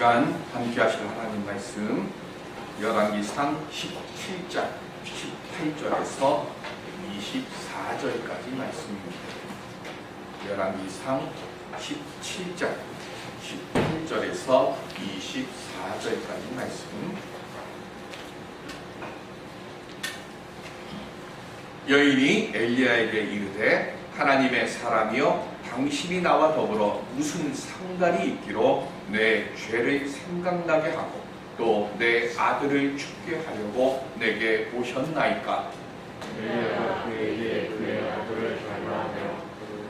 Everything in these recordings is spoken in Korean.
시간 함께 하실 하나님 말씀 열왕기상 17장 18절에서 24절까지 말씀입니다. 열왕기상 17장 18절에서 24절까지 말씀. 여인이 엘리야에게 이르되 하나님의 사람이여 당신이 나와 더불어 무슨 상관이 있기로 내 죄를 생각나게 하고 또 내 아들을 죽게 하려고 내게 오셨나이까? 엘리야가 그에게 그의 아들을 달라하며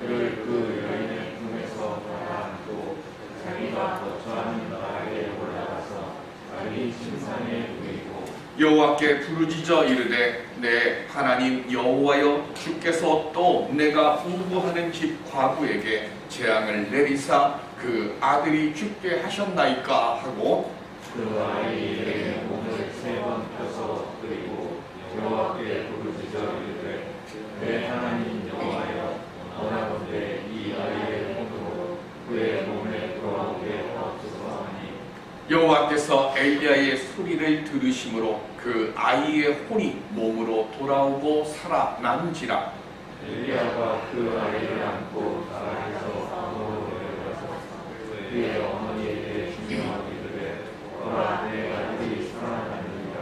그를 그 여인의 품에서 받아안고 자기가 거처하는 나라에 올라가서 자기 침상에 누이고 여호와께 부르짖어 이르되 내 하나님 여호와여 주께서 또 내가 우부하는 집 과부에게 재앙을 내리사 그 아들이 죽게 하셨나이까 하고 그 아이의 몸을 3번 펴서 그리고 여호와께 부르짖어 이르되 내 하나님 여호와여 원하건대 이 아이의 몸으로 그의 몸에 돌아오게 하옵소서 하니 여호와께서 엘리야의 소리를 들으심으로 그 아이의 혼이 몸으로 돌아오고 살아남은지라. 엘리야가 그 아이를 안고 나라에서 도로 내려가서 그의 어머니에게 중명하기를 보라 내 아들이 살아났느니라.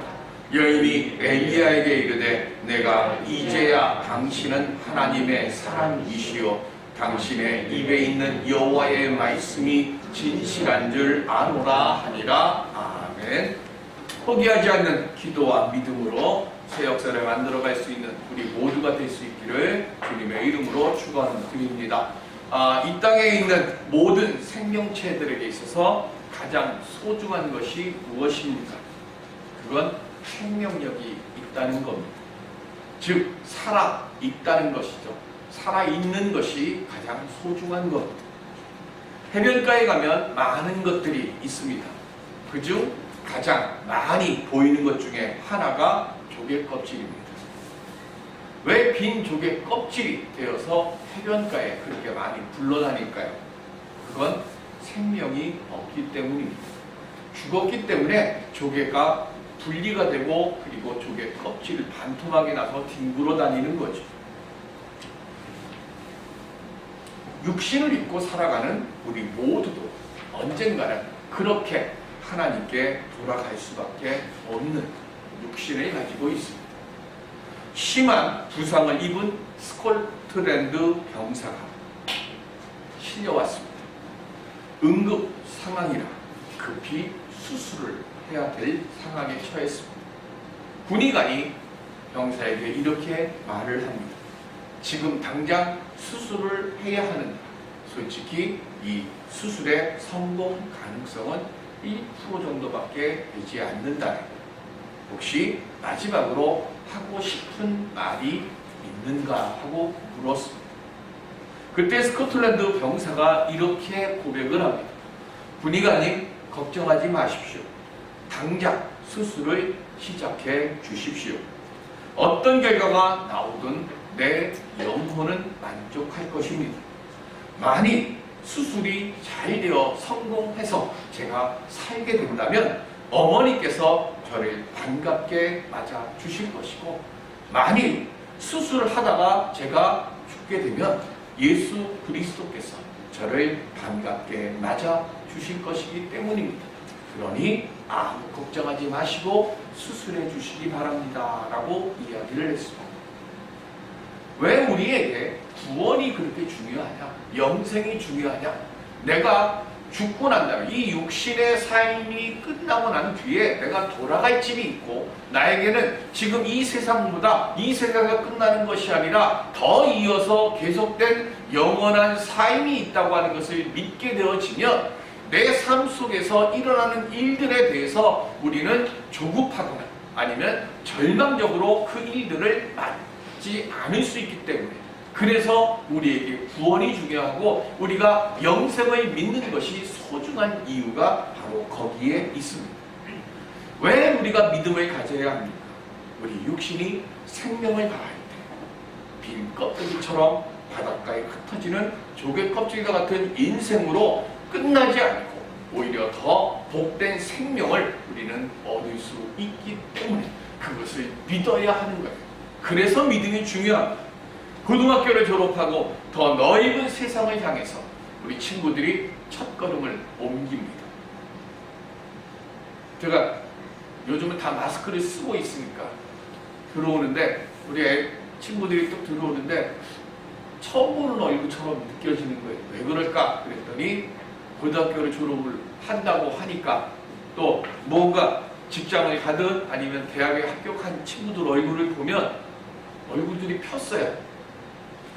여인이 엘리야에게 이르되 내가 이제야 당신은 하나님의 사람이시오 당신의 입에 있는 여호와의 말씀이 진실한 줄 아노라 하니라. 아멘. 포기하지 않는 기도와 믿음으로 새 역사를 만들어갈 수 있는 우리 모두가 될 수 있기를 주님의 이름으로 축원드립니다. 이 땅에 있는 모든 생명체들에게 있어서 가장 소중한 것이 무엇입니까? 그건 생명력이 있다는 겁니다. 즉 살아 있다는 것이죠. 살아있는 것이 가장 소중한 것. 해변가에 가면 많은 것들이 있습니다. 그중 가장 많이 보이는 것 중에 하나가 조개 껍질입니다. 왜 빈 조개 껍질이 되어서 해변가에 그렇게 많이 굴러다닐까요? 그건 생명이 없기 때문입니다. 죽었기 때문에 조개가 분리가 되고 그리고 조개 껍질을 반토막이 나서 뒹굴어 다니는 거죠. 육신을 입고 살아가는 우리 모두도 언젠가는 그렇게 하나님께 돌아갈 수밖에 없는 육신을 가지고 있습니다. 심한 부상을 입은 스코틀랜드 병사가 실려왔습니다. 응급 상황이라 급히 수술을 해야 될 상황에 처했습니다. 군의관이 병사에게 이렇게 말을 합니다. 지금 당장 수술을 해야 하는데 솔직히 이 수술의 성공 가능성은 1% 정도밖에 되지 않는다. 혹시 마지막으로 하고 싶은 말이 있는가 하고 물었습니다. 그때 스코틀랜드 병사가 이렇게 고백을 합니다. 군의관님 걱정하지 마십시오. 당장 수술을 시작해 주십시오. 어떤 결과가 나오든 내 영혼은 만족할 것입니다. 만일 수술이 잘 되어 성공해서 제가 살게 된다면 어머니께서 저를 반갑게 맞아 주실 것이고 만일 수술을 하다가 제가 죽게 되면 예수 그리스도께서 저를 반갑게 맞아 주실 것이기 때문입니다. 그러니 아무 걱정하지 마시고 수술해 주시기 바랍니다 라고 이야기를 했습니다. 왜 우리에게 구원이 그렇게 중요하냐? 영생이 중요하냐? 내가 죽고 난 다음에 이 육신의 삶이 끝나고 난 뒤에 내가 돌아갈 집이 있고 나에게는 지금 이 세상보다 이 세상이 끝나는 것이 아니라 더 이어서 계속된 영원한 삶이 있다고 하는 것을 믿게 되어지면 내 삶 속에서 일어나는 일들에 대해서 우리는 조급하거나 아니면 절망적으로 그 일들을 맞지 않을 수 있기 때문에 그래서 우리에게 구원이 중요하고 우리가 영생을 믿는 것이 소중한 이유가 바로 거기에 있습니다. 왜 우리가 믿음을 가져야 합니까? 우리 육신이 생명을 다할 때 빈 껍데기처럼 바닷가에 흩어지는 조개 껍질과 같은 인생으로 끝나지 않고 오히려 더 복된 생명을 우리는 얻을 수 있기 때문에 그것을 믿어야 하는 거예요. 그래서 믿음이 중요합니다. 고등학교를 졸업하고 더 넓은 세상을 향해서 우리 친구들이 첫걸음을 옮깁니다. 제가 요즘은 다 마스크를 쓰고 있으니까 들어오는데 우리 친구들이 또 들어오는데 처음 보는 얼굴처럼 느껴지는 거예요. 왜 그럴까? 그랬더니 고등학교를 졸업을 한다고 하니까 또 뭔가 직장을 가든 아니면 대학에 합격한 친구들 얼굴을 보면 얼굴들이 폈어요.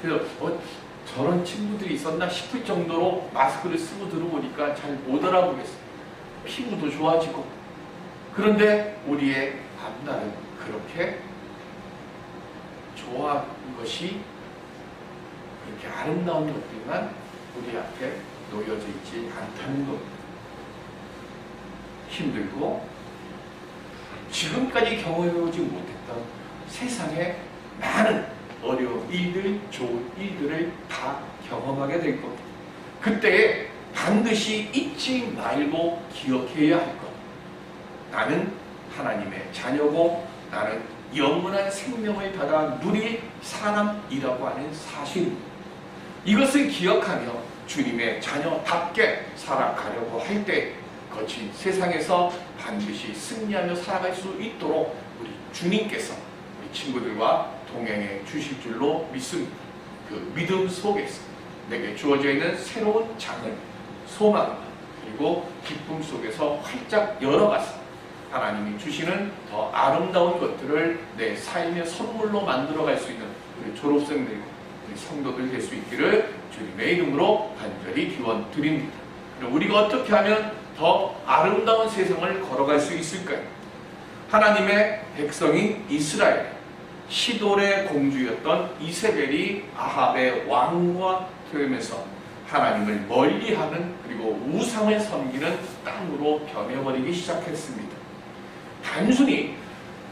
그래서 저런 친구들이 있었나 싶을 정도로 마스크를 쓰고 들어오니까 잘 못 알아보겠어요. 피부도 좋아지고. 그런데 우리의 앞날은 그렇게 좋아하는 것이 그렇게 아름다운 것들만 우리 앞에 놓여져 있지 않다는 겁니다. 힘들고 지금까지 경험해보지 못했던 세상의 많은 어려운 일들, 좋은 일들을 다 경험하게 될 겁니다. 그때에 반드시 잊지 말고 기억해야 할 것. 나는 하나님의 자녀고 나는 영원한 생명을 받아 누릴 사람이라고 하는 사실입니다. 이것을 기억하며 주님의 자녀답게 살아가려고 할 때 거친 세상에서 반드시 승리하며 살아갈 수 있도록 우리 주님께서 우리 친구들과 동행해 주실 줄로 믿습니다. 그 믿음 속에서 내게 주어져 있는 새로운 장을, 소망, 그리고 기쁨 속에서 활짝 열어가서 하나님이 주시는 더 아름다운 것들을 내 삶의 선물로 만들어갈 수 있는 우리 졸업생들과 우리 성도들 될 수 있기를 주님의 이름으로 간절히 기원 드립니다. 그럼 우리가 어떻게 하면 더 아름다운 세상을 걸어갈 수 있을까요? 하나님의 백성인 이스라엘, 시돌의 공주였던 이세벨이 아합의 왕과 되면서 하나님을 멀리하는 그리고 우상을 섬기는 땅으로 변해버리기 시작했습니다. 단순히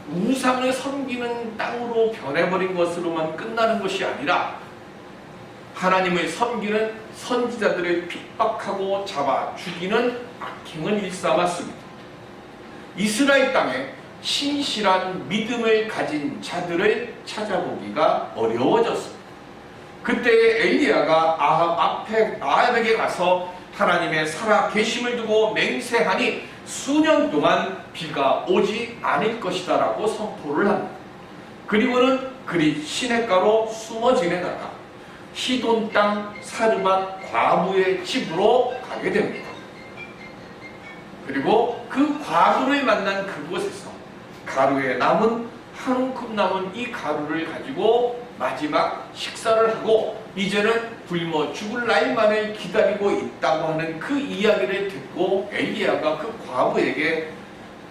우상을 섬기는 땅으로 변해버린 것으로만 끝나는 것이 아니라 하나님을 섬기는 선지자들을 핍박하고 잡아 죽이는 악행을 일삼았습니다. 이스라엘 땅에 신실한 믿음을 가진 자들을 찾아보기가 어려워졌습니다. 그때 엘리야가 아합에게 가서 하나님의 살아계심을 두고 맹세하니 수년 동안 비가 오지 않을 것이다 라고 선포를 합니다. 그리고는 그리 시냇가로 숨어 지내다가 시돈 땅 사르밧 과부의 집으로 가게 됩니다. 그리고 그 과부를 만난 그곳에서 가루에 남은 한 움큼 남은 이 가루를 가지고 마지막 식사를 하고 이제는 굶어 죽을 날만을 기다리고 있다고 하는 그 이야기를 듣고 엘리야가 그 과부에게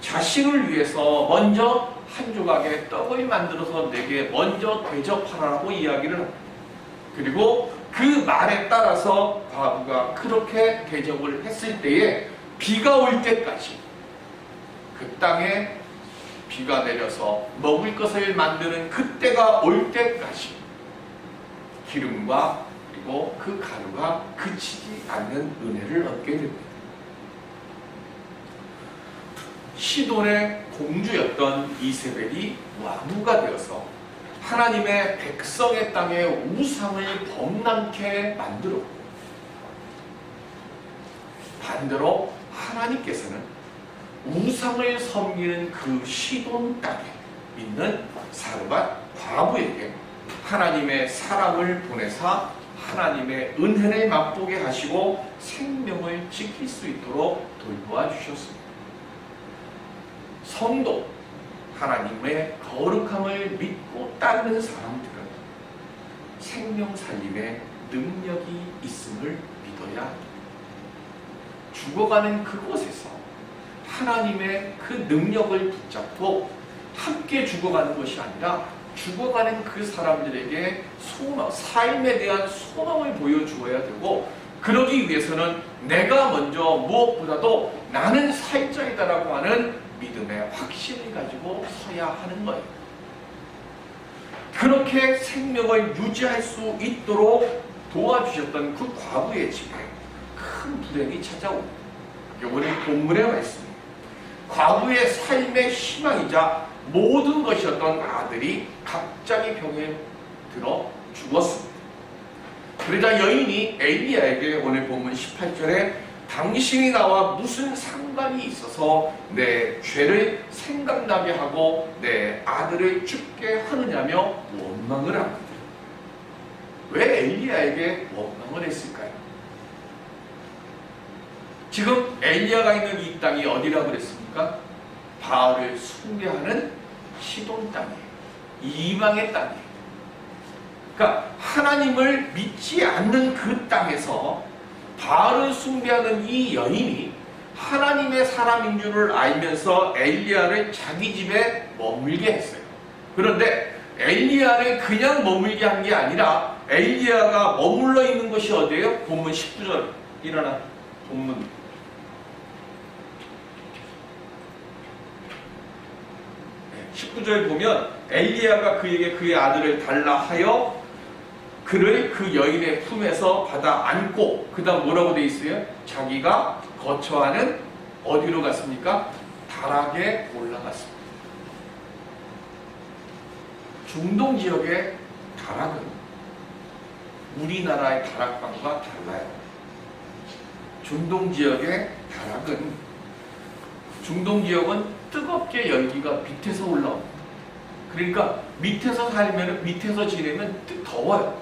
자신을 위해서 먼저 한 조각의 떡을 만들어서 내게 먼저 대접하라고 이야기를 합니다. 그리고 그 말에 따라서 과부가 그렇게 대접을 했을 때에 비가 올 때까지 그 땅에 비가 내려서 먹을 것을 만드는 그때가 올 때까지 기름과 그리고 그 가루가 그치지 않는 은혜를 얻게 됩니다. 시돈의 공주였던 이세벨이 왕후가 되어서 하나님의 백성의 땅에 우상을 범람케 만들었고 반대로 하나님께서는 우상을 섬기는 그 시돈 땅에 있는 사르밧 과부에게 하나님의 사랑을 보내사 하나님의 은혜를 맛보게 하시고 생명을 지킬 수 있도록 돌보아 주셨습니다. 성도, 하나님의 거룩함을 믿고 따르는 사람들은 생명 살림에 능력이 있음을 믿어야 합니다. 죽어가는 그곳에서 하나님의 그 능력을 붙잡고 함께 죽어가는 것이 아니라 죽어가는 그 사람들에게 소망, 삶에 대한 소망을 보여주어야 되고 그러기 위해서는 내가 먼저 무엇보다도 나는 살자이다라고 하는 믿음의 확신을 가지고 서야 하는 거예요. 그렇게 생명을 유지할 수 있도록 도와주셨던 그 과부의 집에 큰 불행이 찾아옵니다. 요번에 본문에 와 있습니다. 과부의 삶의 희망이자 모든 것이었던 아들이 갑자기 병에 들어 죽었습니다. 그러자 여인이 엘리야에게 오늘 본문 18절에 당신이 나와 무슨 상관이 있어서 내 죄를 생각나게 하고 내 아들을 죽게 하느냐며 원망을 합니다. 왜 엘리야에게 원망을 했을까요? 지금 엘리야가 있는 이 땅이 어디라고 그랬습니까? 바알을 숭배하는 시돈 땅이에요. 이방의 땅이에요. 그러니까 하나님을 믿지 않는 그 땅에서 바알을 숭배하는 이 여인이 하나님의 사람인 줄을 알면서 엘리야를 자기 집에 머물게 했어요. 그런데 엘리야를 그냥 머물게 한 게 아니라 엘리야가 머물러 있는 곳이 어디예요? 본문 19절 일어나 본문 19절 보면 엘리야가 그에게 그의 아들을 달라 하여 그를 그 여인의 품에서 받아 안고 그 다음 뭐라고 돼 있어요? 자기가 거처하는 어디로 갔습니까? 다락에 올라갔습니다. 중동 지역의 다락은 우리나라의 다락방과 달라요. 중동 지역의 다락은 중동 지역은 뜨겁게 열기가 밑에서 올라옵니다. 그러니까 밑에서 살면 밑에서 지내면 더워요.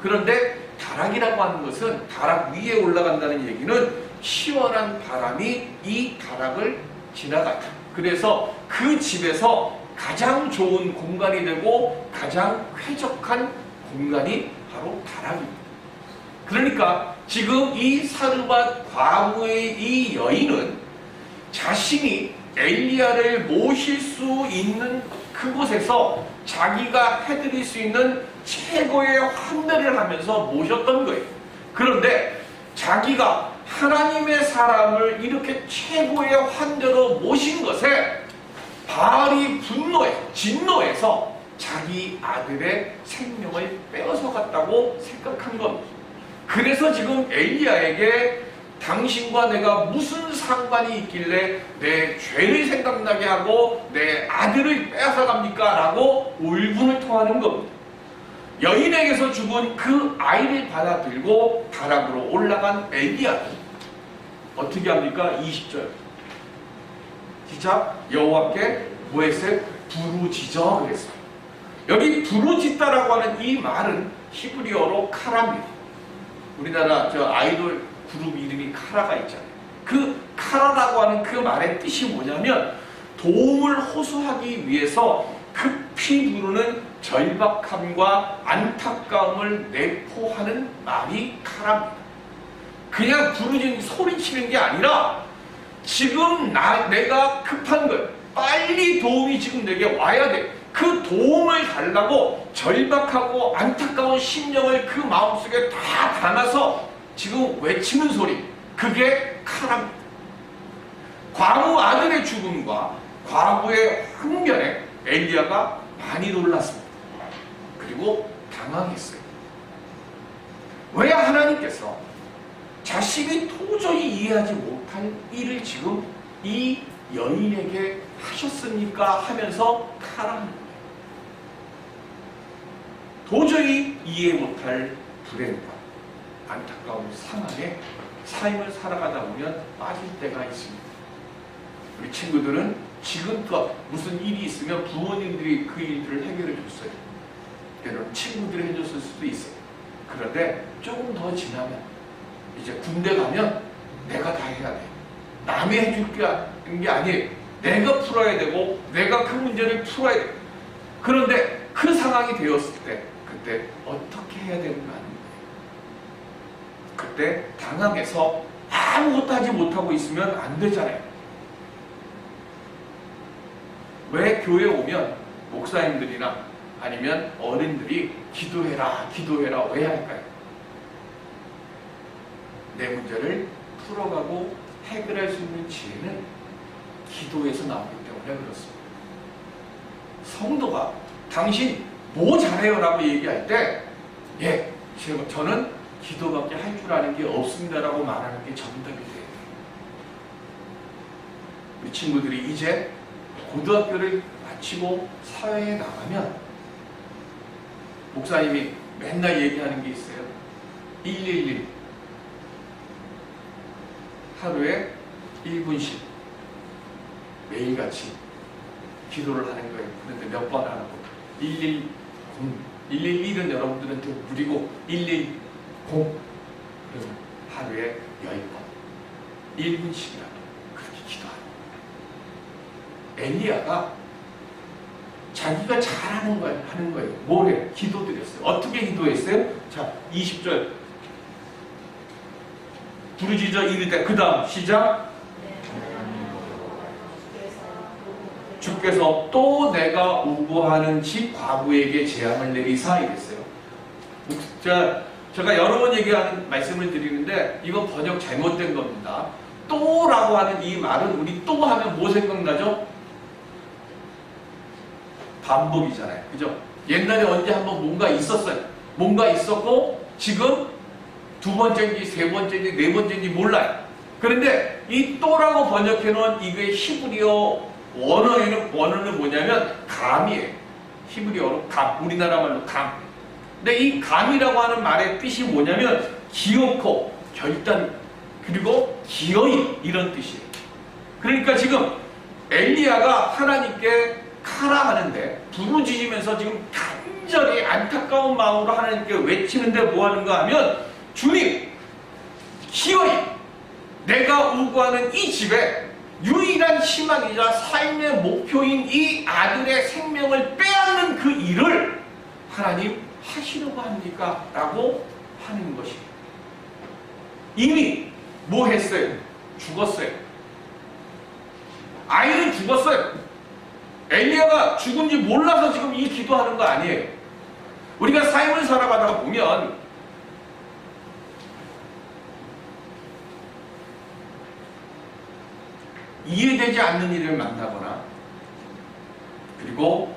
그런데 다락이라고 하는 것은 다락 위에 올라간다는 얘기는 시원한 바람이 이 다락을 지나간다. 그래서 그 집에서 가장 좋은 공간이 되고 가장 쾌적한 공간이 바로 다락입니다. 그러니까 지금 이 사르밧 과부의 이 여인은 자신이 엘리야를 모실 수 있는 그곳에서 자기가 해드릴 수 있는 최고의 환대를 하면서 모셨던 거예요. 그런데 자기가 하나님의 사람을 이렇게 최고의 환대로 모신 것에 바알이 분노해서 진노해서 자기 아들의 생명을 빼앗아 갔다고 생각한 겁니다. 그래서 지금 엘리야에게 당신과 내가 무슨 상관이 있길래 내 죄를 생각나게 하고 내 아들을 빼앗아 갑니까? 라고 울분을 토하는 겁니다. 여인에게서 죽은 그 아이를 받아들고 다락으로 올라간 엘리야는 어떻게 합니까? 20절 시작. 여호와께 뭐 했어요? 부르짖어 그랬어요. 여기 부르짖다라고 하는 이 말은 히브리어로 카라입니다. 우리나라 저 아이돌 그룹 이름이 카라가 있잖아요. 그 카라라고 하는 그 말의 뜻이 뭐냐면 도움을 호소하기 위해서 급히 부르는 절박함과 안타까움을 내포하는 말이 카라입니다. 그냥 부르짖는 소리치는 게 아니라 지금 내가 급한 거예요. 빨리 도움이 지금 내게 와야 돼. 그 도움을 달라고 절박하고 안타까운 심령을 그 마음속에 다 담아서 지금 외치는 소리, 그게 카라입니다. 과부 아들의 죽음과 과부의 항변에 엘리야가 많이 놀랐습니다. 그리고 당황했어요. 왜 하나님께서 자신이 도저히 이해하지 못할 일을 지금 이 여인에게 하셨습니까? 하면서 카라하는 거예요. 도저히 이해 못할 불행과 안타까운 상황에 삶을 살아가다 보면 빠질 때가 있습니다. 우리 친구들은 지금껏 무슨 일이 있으면 부모님들이 그 일들을 해결해 줬어요. 때로는 친구들이 해줬을 수도 있어요. 그런데 조금 더 지나면 이제 군대 가면 내가 다 해야 돼. 남이 해줄 게 아니에요. 내가 풀어야 되고 내가 그 문제를 풀어야 돼. 그런데 그 상황이 되었을 때 그때 어떻게 해야 되는가 하는 거예요. 그때 당황해서 아무것도 하지 못하고 있으면 안 되잖아요. 왜 교회에 오면 목사님들이나 아니면 어른들이 기도해라 기도해라 왜 할까요? 내 문제를 풀어가고 해결할 수 있는 지혜는 기도에서 나오기 때문에 그렇습니다. 성도가 당신 뭐 잘해요? 라고 얘기할 때 예, 저는 기도밖에 할 줄 아는 게 없습니다 라고 말하는 게 정답이 돼요. 우리 친구들이 이제 고등학교를 마치고 사회에 나가면 목사님이 맨날 얘기하는 게 있어요. 111 하루에 1분씩 매일같이 기도를 하는 거예요. 그런데 몇 번 하라고? 110. 111은 여러분들한테 무리고 110 그러면 하루에 10번 1분씩이라도 그렇게 기도하는 거예요. 엘리야가 자기가 잘하는 걸 하는 거예요. 뭐래? 기도드렸어요. 어떻게 기도했어요? 자, 20절 부르짖어 이르되 그 다음 시작. 주께서 또 내가 우고하는 집 과부에게 재앙을 내리사 이랬어요. 제가 여러 번 얘기하는 말씀을 드리는데 이건 번역 잘못된 겁니다. 또라고 하는 이 말은 우리 또 하면 뭐 생각나죠? 반복이잖아요. 그죠? 옛날에 언제 한번 뭔가 있었어요. 뭔가 있었고 지금 두 번째인지 세 번째인지 네 번째인지 몰라요. 그런데 이 또라고 번역해 놓은 이게 히브리어 원어는 뭐냐면 감이에요. 히브리어로 감, 우리나라 말로 감. 근데 이 감이라고 하는 말의 뜻이 뭐냐면 기어코, 결단, 그리고 기어이 이런 뜻이에요. 그러니까 지금 엘리야가 하나님께 카라 하는데 부르짖으면서 지금 간절히 안타까운 마음으로 하나님께 외치는데 뭐 하는가 하면 주님, 기어이 내가 우고하는 이 집에 유일한 희망이자 삶의 목표인 이 아들의 생명을 빼앗는 그 일을 하나님 하시려고 합니까? 라고 하는 것이에요. 이미 뭐 했어요? 죽었어요. 아이는 죽었어요. 엘리야가 죽은지 몰라서 지금 이 기도하는 거 아니에요. 우리가 삶을 살아가다가 보면 이해되지 않는 일을 만나거나 그리고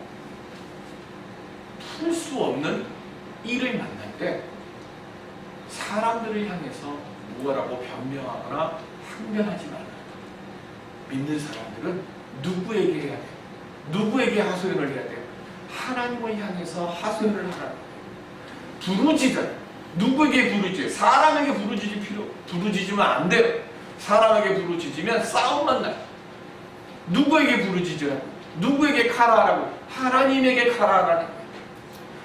풀 수 없는 일을 만날 때 사람들을 향해서 뭐라고 변명하거나 항변하지 말아요. 믿는 사람들은 누구에게 해야 돼요? 누구에게 하소연을 해야 돼요? 하나님을 향해서 하소연을 하라는 거예요. 부르짖어요. 누구에게 부르짖어요? 사람에게 부르짖으면 안 돼요. 사람에게 부르짖으면 싸움만 나요. 누구에게 부르짖으라고? 누구에게 카라하라고? 하나님에게 카라하라는 거예요.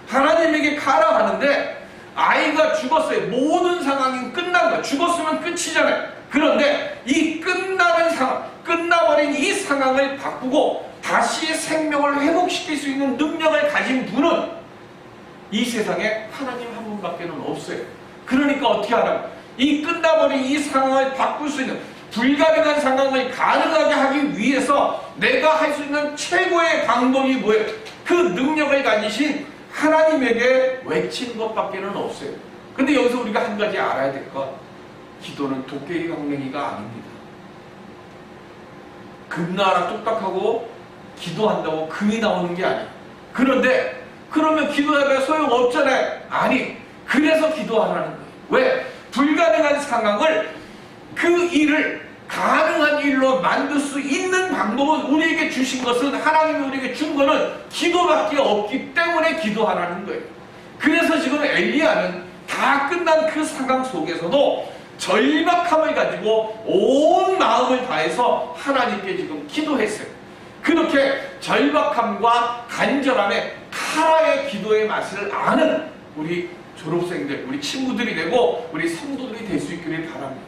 하나님에게 카라하는데 아이가 죽었어요. 모든 상황이 끝난 거예요. 죽었으면 끝이잖아요. 그런데 이 끝나는 상황, 끝나버린 이 상황을 바꾸고 다시 생명을 회복시킬 수 있는 능력을 가진 분은 이 세상에 하나님 한 분밖에 없어요. 그러니까 어떻게 하라고? 이 끝나버린 이 상황을 바꿀 수 있는 불가능한 상황을 가능하게 하기 위해서 내가 할 수 있는 최고의 방법이 뭐예요? 그 능력을 가지신 하나님에게 외치는 것밖에 없어요. 근데 여기서 우리가 한 가지 알아야 될 것, 기도는 도깨비 강냉이가 아닙니다. 금나라 뚝딱하고 기도한다고 금이 나오는 게 아니에요. 그런데 그러면 기도하다가 소용없잖아요. 아니, 그래서 기도하라는 거예요. 왜? 불가능한 상황을 그 일을 가능한 일로 만들 수 있는 방법은 우리에게 주신 것은 하나님이 우리에게 준 것은 기도밖에 없기 때문에 기도하라는 거예요. 그래서 지금 엘리야는 다 끝난 그 상황 속에서도 절박함을 가지고 온 마음을 다해서 하나님께 지금 기도했어요. 그렇게 절박함과 간절함에 카라의 기도의 맛을 아는 우리 졸업생들, 우리 친구들이 되고 우리 성도들이 될 수 있기를 바랍니다.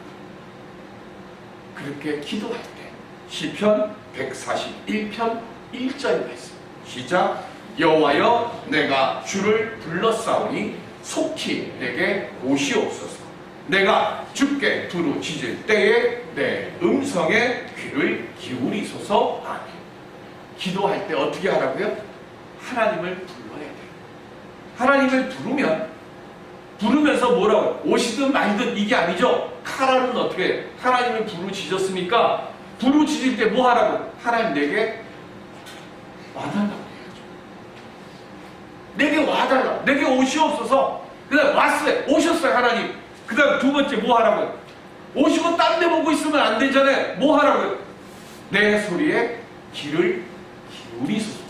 그렇게 기도할 때 시편 141편 1절 말씀 시작. 여호와여 내가 주를 불렀사오니 속히 내게 오시옵소서. 내가 주께 부르짖을 때에 내 음성에 귀를 기울이소서. 아멘. 기도할 때 어떻게 하라고요? 하나님을 불러야 돼요. 하나님을 부르면서 뭐라고요? 오시든 말든 이게 아니죠. 카라는 어떻게 해요? 하나님을 부르짖었으니까 부르짖을 때 뭐 하라고? 하나님 내게 와달라고 해야죠. 내게 와달라고. 내게 오시옵소서. 그 다음 왔어요. 오셨어요 하나님. 그 다음 두 번째 뭐 하라고요? 오시고 딴 데 보고 있으면 안 되잖아요. 뭐 하라고요? 내 소리에 귀를 기울이소서.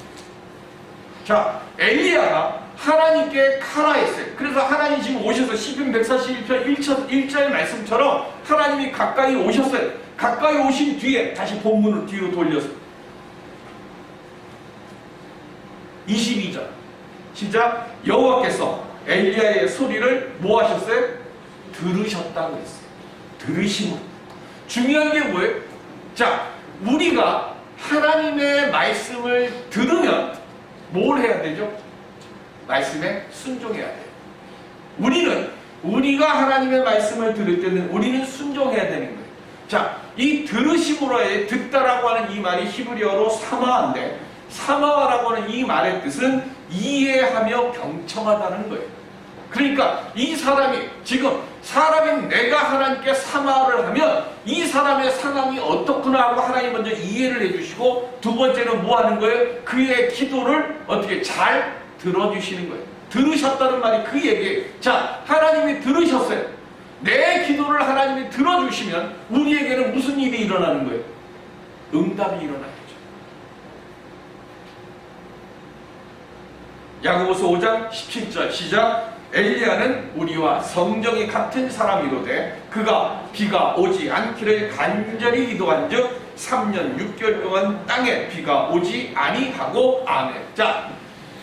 자, 엘리야가 하나님께 카라 했어요. 그래서 하나님 지금 오셔서 시편 141편 1절 말씀처럼 하나님이 가까이 오셨어요. 가까이 오신 뒤에 다시 본문을 뒤로 돌려서 22절 시작. 여호와께서 엘리야의 소리를 뭐 하셨어요? 들으셨다고 했어요. 들으심으로. 중요한 게 뭐예요? 자, 우리가 하나님의 말씀을 들으면 뭘 해야 되죠? 말씀에 순종해야 돼요. 우리가 하나님의 말씀을 들을 때는 우리는 순종해야 되는 거예요. 자, 이 들으심으로의 듣다라고 하는 이 말이 히브리어로 사마인데, 사마라고 하는 이 말의 뜻은 이해하며 경청하다는 거예요. 그러니까 이 사람이 지금 사람인 내가 하나님께 사마를 하면 이 사람의 상황이 어떻구나 하고 하나님 먼저 이해를 해주시고, 두 번째는 뭐 하는 거예요? 그의 기도를 어떻게 잘 들어주시는 거예요. 들으셨다는 말이 그 얘기예요. 자, 하나님이 들으셨어요. 내 기도를 하나님이 들어주시면 우리에게는 무슨 일이 일어나는 거예요? 응답이 일어나겠죠. 야고보서 5장 17절 시작. 엘리야는 우리와 성정이 같은 사람이로되 그가 비가 오지 않기를 간절히 기도한즉 3년 6개월 동안 땅에 비가 오지 아니하고 아멘. 자,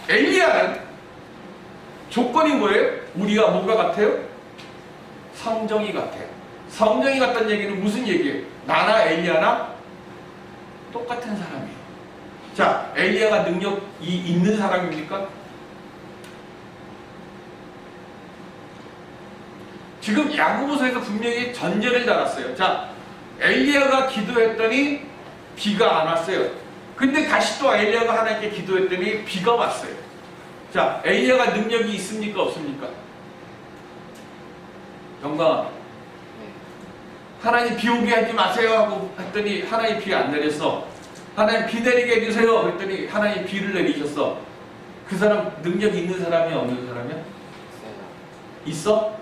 엘리야는 조건이 뭐예요? 우리가 뭐가 같아요? 성정이 같아요. 성정이 같다는 얘기는 무슨 얘기예요? 나나 엘리야나 똑같은 사람이에요. 자, 엘리야가 능력이 있는 사람입니까? 지금 야고보서에서 분명히 전제를 달았어요. 자, 엘리야가 기도했더니 비가 안 왔어요. 근데 다시 또 엘리야가 하나님께 기도했더니 비가 왔어요. 자, 엘리야가 능력이 있습니까? 없습니까? 영광. 하나님 비 오게 하지 마세요 하고 했더니 하나님 비 안 내렸어. 하나님 비 내리게 해주세요 했더니 하나님 비를 내리셨어. 그 사람 능력이 있는 사람이야, 없는 사람이야? 있어?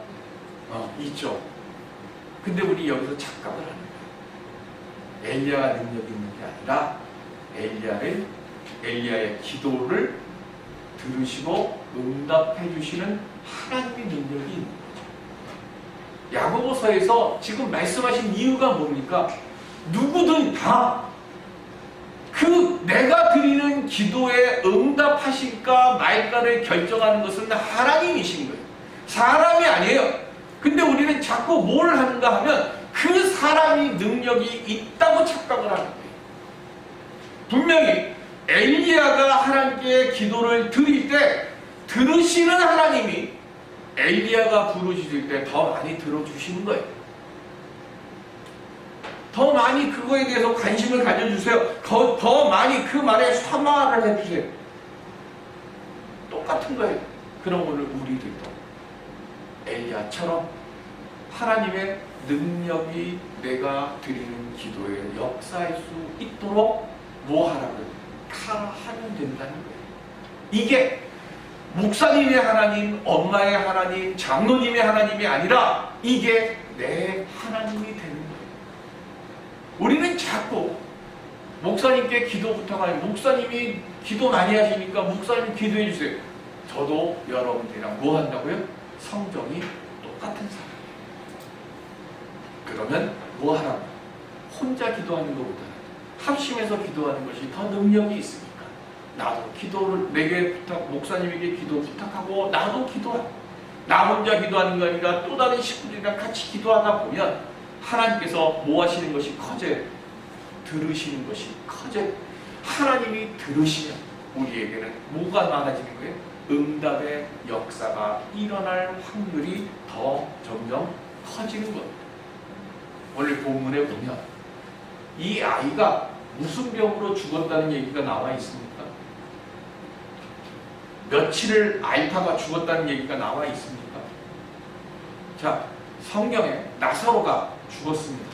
있죠. 근데 우리 여기서 착각을 하는 거야. 엘리야가 능력이 있는 게 아니라 엘리야의 기도를 들으시고 응답해 주시는 하나님의 능력이 있는 거죠. 야고보서에서 지금 말씀하신 이유가 뭡니까? 누구든 다 그 내가 드리는 기도에 응답하실까 말까를 결정하는 것은 하나님이신 거예요. 사람이 아니에요. 근데 우리는 자꾸 뭘 하는가 하면 그 사람이 능력이 있다고 착각을 하는 거예요. 분명히 엘리야가 하나님께 기도를 드릴 때 들으시는 하나님이 엘리야가 부르실 때 더 많이 들어주시는 거예요. 더 많이 그거에 대해서 관심을 가져주세요. 더 많이 그 말에 사마를 해주세요. 똑같은 거예요. 그럼 오늘 우리들도 엘리야처럼 하나님의 능력이 내가 드리는 기도에 역사할 수 있도록 뭐 하라고요? 하면 된다는 거예요. 이게 목사님의 하나님, 엄마의 하나님, 장로님의 하나님이 아니라 이게 내 하나님이 되는 거예요. 우리는 자꾸 목사님께 기도 부탁하니 목사님이 기도 많이 하시니까 목사님 기도해 주세요. 저도 여러분들이랑 뭐 한다고요? 성정이 똑같은 사람이에요. 그러면 뭐 하라고? 혼자 기도하는 것보다는 합심해서 기도하는 것이 더 능력이 있으니까 나도 기도를 목사님에게 기도 부탁하고 나도 기도하고 나 혼자 기도하는 거 아니라 또 다른 식구들이랑 같이 기도하다 보면 하나님께서 뭐 하시는 것이 커져요. 들으시는 것이 커져요. 하나님이 들으시면 우리에게는 뭐가 많아지는 거예요? 응답의 역사가 일어날 확률이 더 점점 커지는 겁니다. 오늘 본문에 보면 이 아이가 무슨 병으로 죽었다는 얘기가 나와 있습니까? 며칠을 앓다가 죽었다는 얘기가 나와 있습니까? 자, 성경에 나사로가 죽었습니다.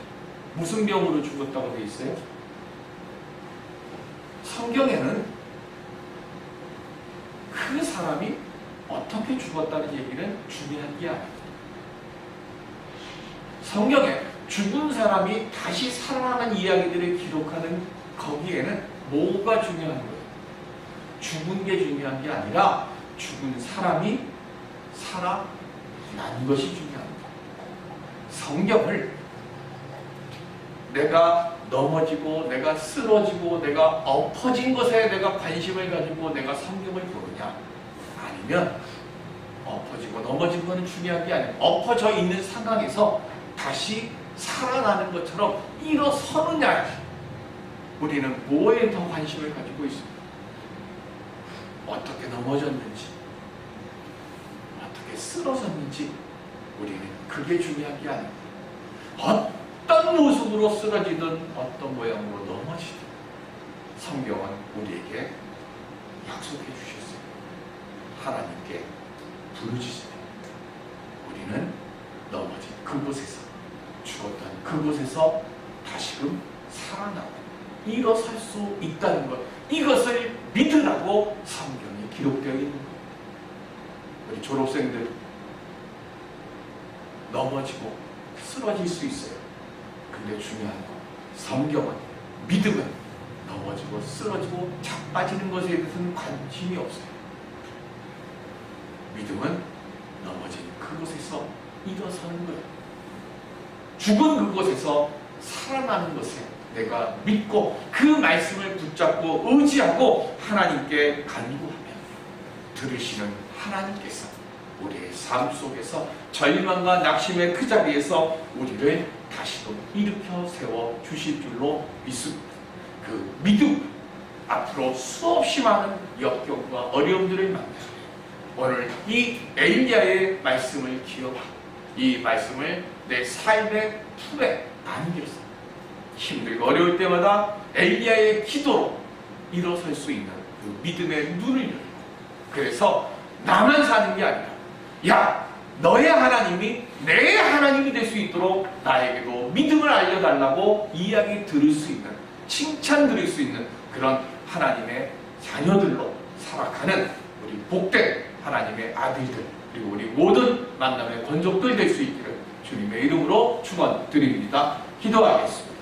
무슨 병으로 죽었다고 되어 있어요? 성경에는 그 사람이 어떻게 죽었다는 얘기는 중요한 게 아닙니다. 성경에 죽은 사람이 다시 살아나는 이야기들을 기록하는 거기에는 뭐가 중요한 거예요? 죽은 게 중요한 게 아니라 죽은 사람이 살아난 것이 중요합니다. 성경을 내가 넘어지고 내가 쓰러지고 내가 엎어진 것에 내가 관심을 가지고 내가 성경을 보느냐, 아니면 엎어지고 넘어진 것은 중요한 게 아니고 엎어져 있는 상황에서 다시 살아나는 것처럼 일어서느냐, 우리는 뭐에 더 관심을 가지고 있습니다. 어떻게 넘어졌는지, 어떻게 쓰러졌는지, 우리는 그게 중요한 게 아닙니다. 어떤 모습으로 쓰러지든 어떤 모양으로 넘어지든 성경은 우리에게 약속해 주셨어요. 하나님께 부르짖으면 우리는 넘어진 그곳에서, 죽었던 그곳에서 다시금 살아나고 일어설 수 있다는 것, 이것을 믿으라고 성경이 기록되어 있는 거예요. 우리 졸업생들 넘어지고 쓰러질 수 있어요. 근데 중요한 건 성경은, 믿음은 넘어지고 쓰러지고 자빠지는 것에 대해서는 관심이 없어요. 믿음은 넘어진 그곳에서 일어서는 거예요. 죽은 그곳에서 살아나는 것에 내가 믿고 그 말씀을 붙잡고 의지하고 하나님께 간구하면 들으시는 하나님께서 우리의 삶 속에서 절망과 낙심의 그 자리에서 우리를 다시금 일으켜 세워 주실 줄로 믿습니다. 그 믿음, 앞으로 수없이 많은 역경과 어려움들을 만나요. 오늘 이 엘리야의 말씀을 기억하고 이 말씀을 내 삶의 풀에 남겨서 힘들고 어려울 때마다 엘리야의 기도로 일어설 수 있는 그 믿음의 눈을 열고, 그래서 나만 사는 게 아니라 야, 너의 하나님이 내 하나님이 될 수 있도록 나에게도 믿음을 알려달라고 이야기 들을 수 있는, 칭찬 들을 수 있는 그런 하나님의 자녀들로 살아가는 우리 복된 하나님의 아들들, 그리고 우리 모든 만남의 권족들 될 수 있기를 주님의 이름으로 축원드립니다. 기도하겠습니다.